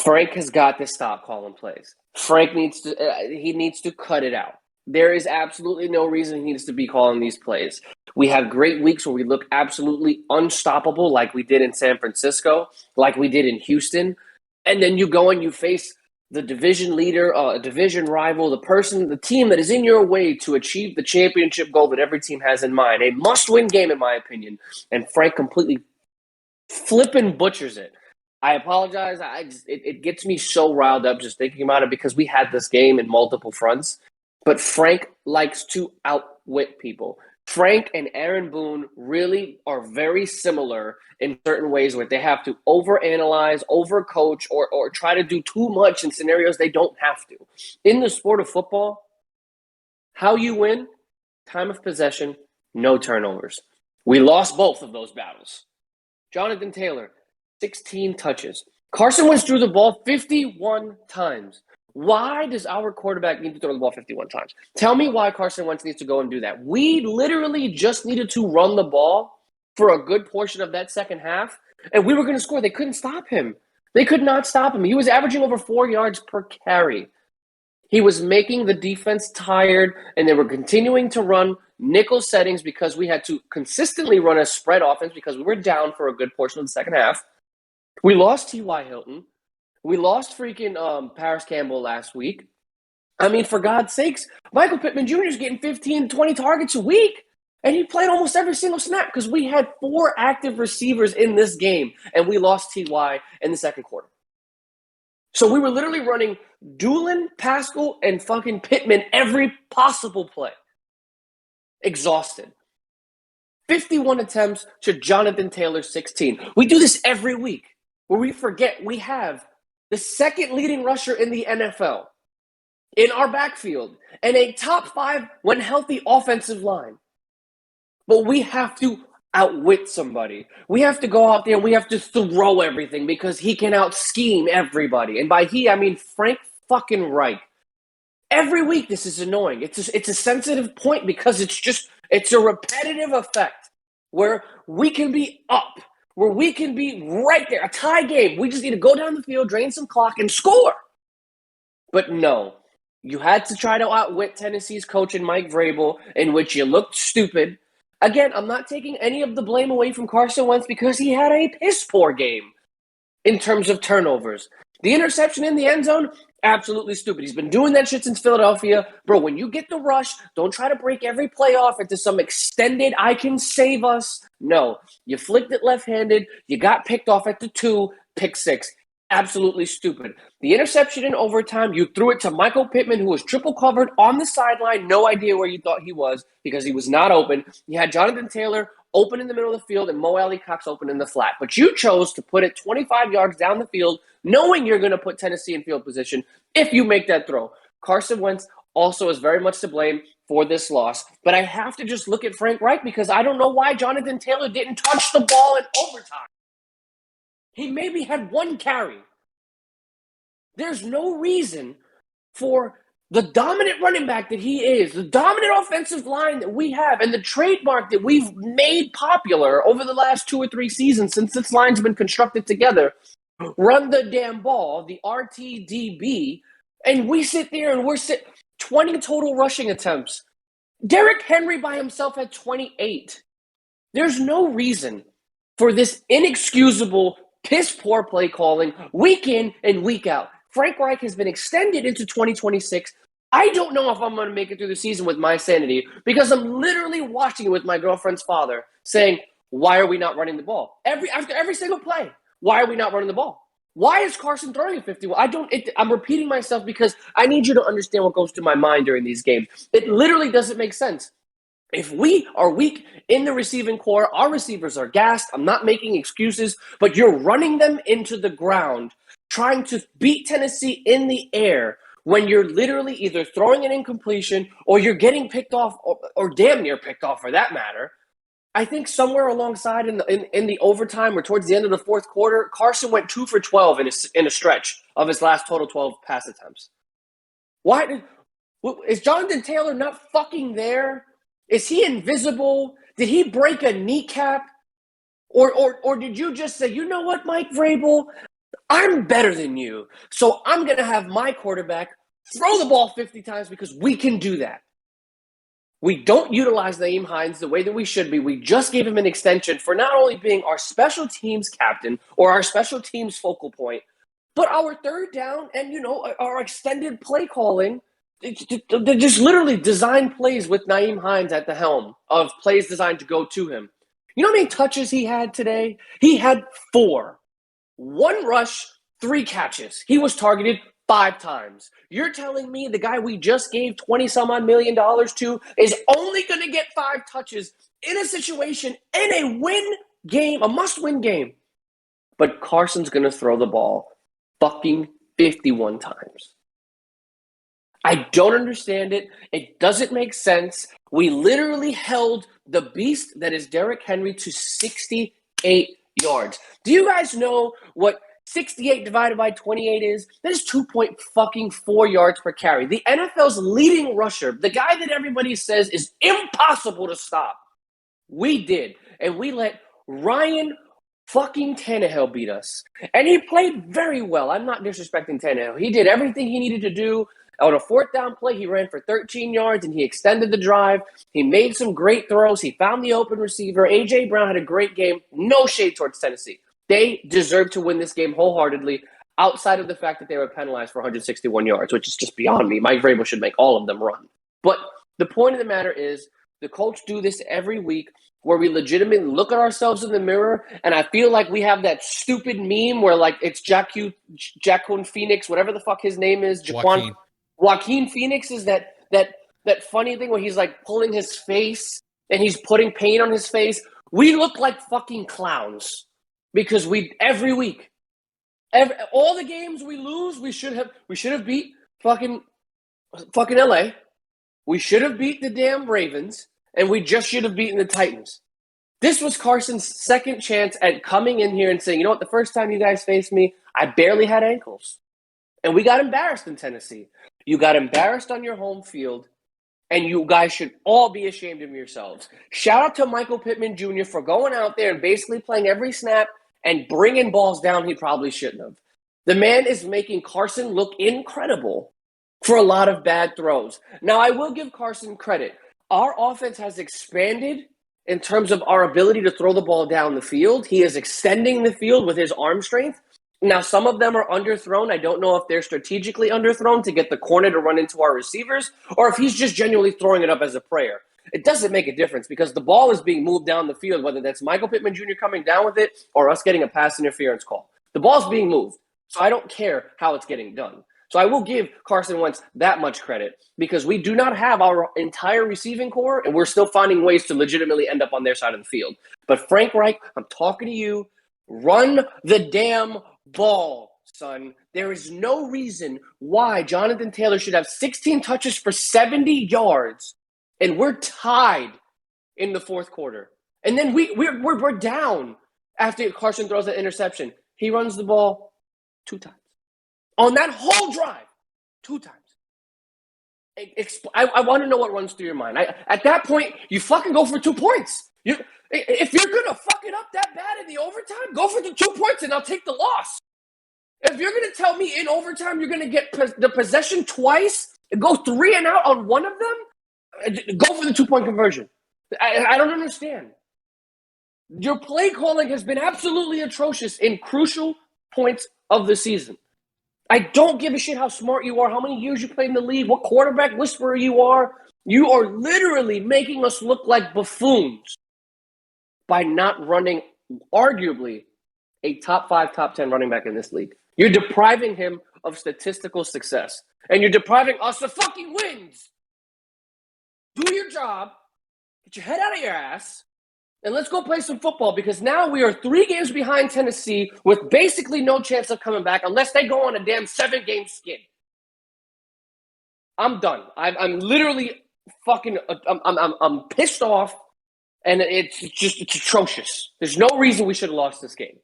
Frank has got to stop calling plays. Frank needs to he needs to cut it out. There is absolutely no reason he needs to be calling these plays. We have great weeks where we look absolutely unstoppable, like we did in San Francisco, like we did in Houston, and then you go and you face the division leader, a division rival, the team that is in your way to achieve the championship goal that every team has in mind. A must-win game, in my opinion, and Frank completely flipping butchers it. I apologize. It gets me so riled up just thinking about it because we had this game in multiple fronts. But Frank likes to outwit people. Frank and Aaron Boone really are very similar in certain ways where they have to overanalyze, overcoach, or try to do too much in scenarios they don't have to. In the sport of football, how you win, time of possession, no turnovers. We lost both of those battles. Jonathan Taylor, 16 touches. Carson Wentz threw the ball 51 times. Why does our quarterback need to throw the ball 51 times? Tell me why Carson Wentz needs to go and do that. We literally just needed to run the ball for a good portion of that second half, and we were going to score. They couldn't stop him. They could not stop him. He was averaging over 4 yards per carry. He was making the defense tired, and they were continuing to run nickel settings because we had to consistently run a spread offense because we were down for a good portion of the second half. We lost T.Y. Hilton. We lost freaking Paris Campbell last week. I mean, for God's sakes, Michael Pittman Jr. is getting 15, 20 targets a week, and he played almost every single snap because we had 4 active receivers in this game, and we lost T.Y. in the second quarter. So we were literally running Doolin, Pascal, and fucking Pittman every possible play. Exhausted. 51 attempts to Jonathan Taylor, 16. We do this every week where we forget we have the second leading rusher in the NFL in our backfield and a top 5 when healthy offensive line. But we have to outwit somebody. We have to go out there and we have to throw everything because he can out-scheme everybody. And by he, I mean Frank fucking Reich. Every week this is annoying. It's a sensitive point because it's a repetitive effect where we can be up, where we can be right there, a tie game. We just need to go down the field, drain some clock, and score. But no, you had to try to outwit Tennessee's coach and Mike Vrabel, in which you looked stupid. Again, I'm not taking any of the blame away from Carson Wentz because he had a piss-poor game in terms of turnovers. The interception in the end zone, absolutely stupid. He's been doing that shit since Philadelphia. Bro, when you get the rush, don't try to break every play off into some extended, I can save us. No, you flicked it left-handed. You got picked off at the 2, pick 6. Absolutely stupid. The interception in overtime, you threw it to Michael Pittman, who was triple covered on the sideline. No idea where you thought he was because he was not open. You had Jonathan Taylor open in the middle of the field and Mo Alley Cox open in the flat. But you chose to put it 25 yards down the field, knowing you're going to put Tennessee in field position if you make that throw. Carson Wentz also is very much to blame for this loss. But I have to just look at Frank Reich because I don't know why Jonathan Taylor didn't touch the ball in overtime. He maybe had 1 carry. There's no reason for the dominant running back that he is, the dominant offensive line that we have, and the trademark that we've made popular over the last 2 or 3 seasons since this line's been constructed together, run the damn ball, the RTDB, and we sit there and 20 total rushing attempts. Derrick Henry by himself had 28. There's no reason for this inexcusable piss-poor play calling week in and week out. Frank Reich has been extended into 2026. I don't know if I'm going to make it through the season with my sanity because I'm literally watching it with my girlfriend's father saying, why are we not running the ball? After every single play, why are we not running the ball? Why is Carson throwing at 51? I'm repeating myself because I need you to understand what goes through my mind during these games. It literally doesn't make sense. If we are weak in the receiving core, our receivers are gassed. I'm not making excuses, but you're running them into the ground, trying to beat Tennessee in the air when you're literally either throwing an incompletion or you're getting picked off or damn near picked off for that matter. I think somewhere alongside in the overtime or towards the end of the fourth quarter, Carson went 2 for 12 in a stretch of his last total 12 pass attempts. Why is Jonathan Taylor not fucking there? Is he invisible? Did he break a kneecap? Or did you just say, you know what, Mike Vrabel? I'm better than you, so I'm going to have my quarterback throw the ball 50 times because we can do that. We don't utilize Nyheim Hines the way that we should be. We just gave him an extension for not only being our special teams captain or our special teams focal point, but our third down and, our extended play calling. They just literally designed plays with Nyheim Hines at the helm of plays designed to go to him. You know how many touches he had today? He had 4. 1 rush, 3 catches. He was targeted 5 times. You're telling me the guy we just gave $20-some-odd million to is only going to get 5 touches in a situation, in a win game, a must-win game. But Carson's going to throw the ball fucking 51 times. I don't understand it. It doesn't make sense. We literally held the beast that is Derrick Henry to 68 yards. Do you guys know what 68 divided by 28 is? That is 2.4 yards per carry. The NFL's leading rusher, the guy that everybody says is impossible to stop, we did. And we let Ryan fucking Tannehill beat us. And he played very well. I'm not disrespecting Tannehill. He did everything he needed to do. On a 4th down play, he ran for 13 yards and he extended the drive. He made some great throws. He found the open receiver. A.J. Brown had a great game. No shade towards Tennessee. They deserved to win this game wholeheartedly, outside of the fact that they were penalized for 161 yards, which is just beyond me. Mike Vrabel should make all of them run. But the point of the matter is the Colts do this every week where we legitimately look at ourselves in the mirror, and I feel like we have that stupid meme where, like, it's Jaquan Phoenix, whatever the fuck his name is. Joaquin Phoenix is that funny thing where he's like pulling his face and he's putting paint on his face. We look like fucking clowns because every week, all the games we lose, we should have beat fucking LA. We should have beat the damn Ravens, and we just should have beaten the Titans. This was Carson's second chance at coming in here and saying, you know what, the first time you guys faced me, I barely had ankles. And we got embarrassed in Tennessee. You got embarrassed on your home field, and you guys should all be ashamed of yourselves. Shout out to Michael Pittman Jr. for going out there and basically playing every snap and bringing balls down he probably shouldn't have. The man is making Carson look incredible for a lot of bad throws. Now, I will give Carson credit. Our offense has expanded in terms of our ability to throw the ball down the field. He is extending the field with his arm strength. Now, some of them are underthrown. I don't know if they're strategically underthrown to get the corner to run into our receivers or if he's just genuinely throwing it up as a prayer. It doesn't make a difference because the ball is being moved down the field, whether that's Michael Pittman Jr. coming down with it or us getting a pass interference call. The ball's being moved, so I don't care how it's getting done. So I will give Carson Wentz that much credit because we do not have our entire receiving core, and we're still finding ways to legitimately end up on their side of the field. But Frank Reich, I'm talking to you. Run the damn ball, son. There is no reason why Jonathan Taylor should have 16 touches for 70 yards, and we're tied in the 4th quarter. And then we're down after Carson throws that interception. He runs the ball 2 times. On that whole drive, 2 times. I want to know what runs through your mind. At that point, you fucking go for 2 points. If you're going to fuck it up that bad in the overtime, go for the 2 points and I'll take the loss. If you're going to tell me in overtime you're going to get the possession twice, go 3 and out on one of them, go for the 2-point conversion. I don't understand. Your play calling has been absolutely atrocious in crucial points of the season. I don't give a shit how smart you are, how many years you played in the league, what quarterback whisperer you are. You are literally making us look like buffoons by not running arguably a top 5, top 10 running back in this league. You're depriving him of statistical success. And you're depriving us of fucking wins. Do your job. Get your head out of your ass. And let's go play some football because now we are 3 games behind Tennessee with basically no chance of coming back unless they go on a damn 7-game skid. I'm done. I'm literally fucking I'm pissed off, and it's atrocious. There's no reason we should have lost this game.